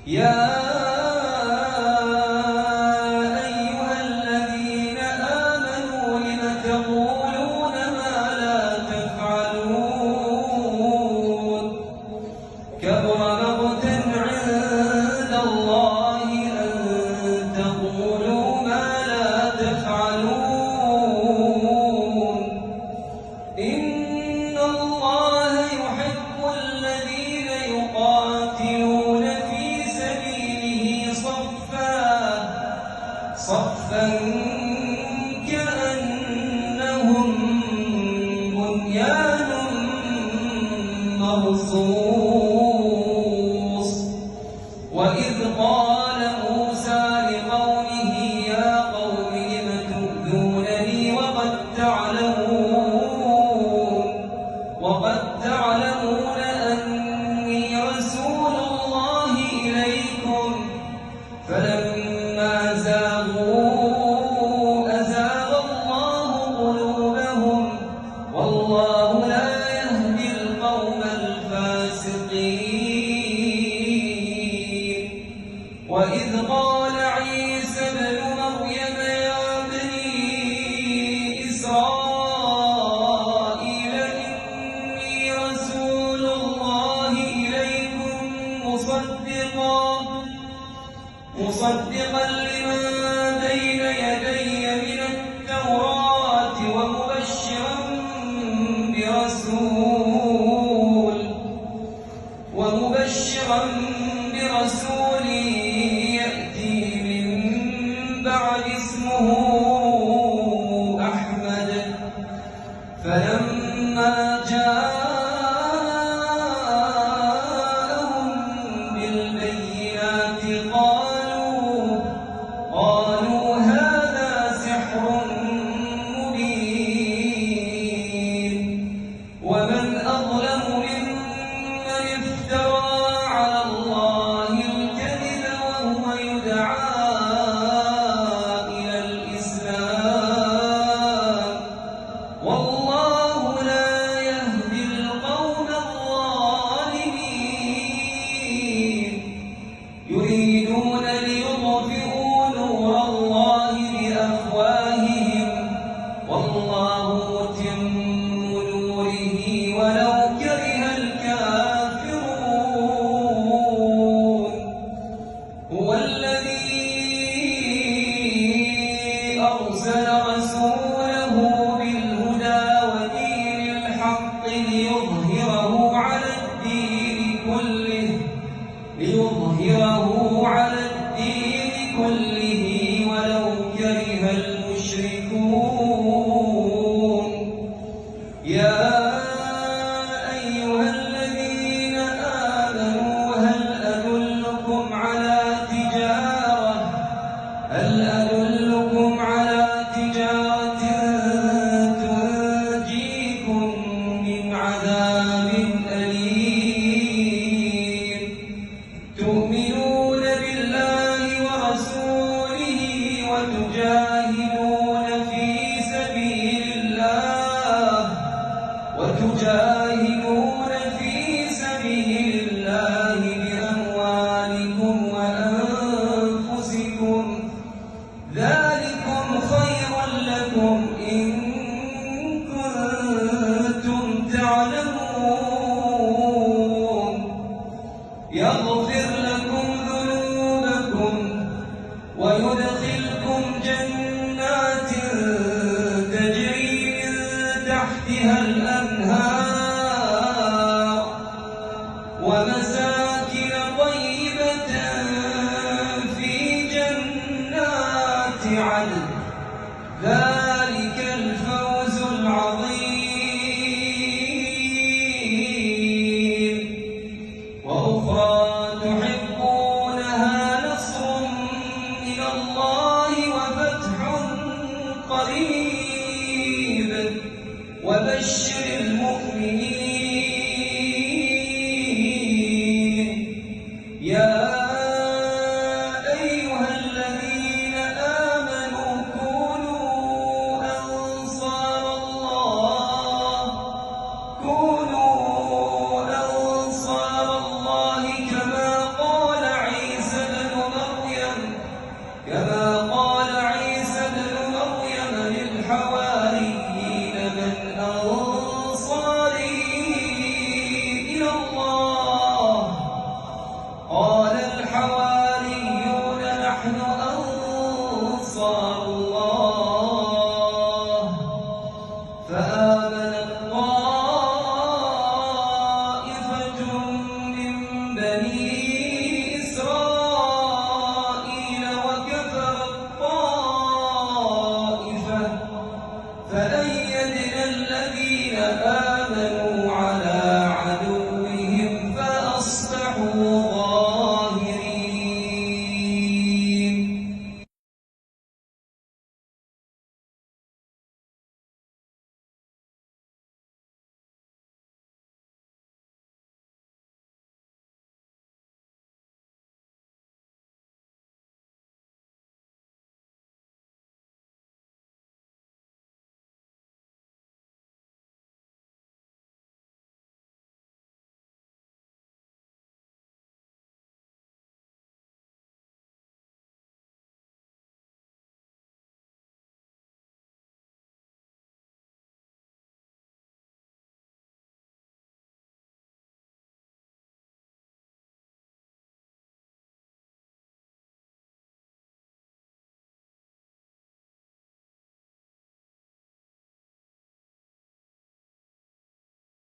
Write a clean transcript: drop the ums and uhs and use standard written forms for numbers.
يا أيها الذين آمنوا لم تقولون ما لا تفعلون كبر مقتا عند الله أن تقولوا ما لا تفعلون إن الله يحب الذين يقاتلون في سبيله صفا كأنهم بنيان مرصوص وإذ قال موسى لقومه يا قوم لم تؤذونني وقد تعلمون أني رسول الله إليكم فلما زاغوا أزاغ الله قلوبهم والله لا يهدي القوم الفاسقين وإذ قال عيسى ابن مريم يا بني إسرائيل إني رسول الله إليكم مصدقا لما بين يدي من التوراة ومبشرا برسول يأتي من بعد اسمه أحمد فلما جاءهم بالبينات قالوا هذا سحر مبين ومن أظلم ممن افترى على الله الكذب وهو يدعى إلى الإسلام والله لا يهدي القوم الظالمين يريدون ليطفئوا نور الله بأفواههم والله متم نوره ولو كره الكافرون هو الذي أرسل رسوله بالهدى ودين الحق ليظهره على الدين كله ولو كره المشركون يا أيها الذين آمنوا هل أدلكم على تجارة تنجيكم من عذاب أليم تؤمنون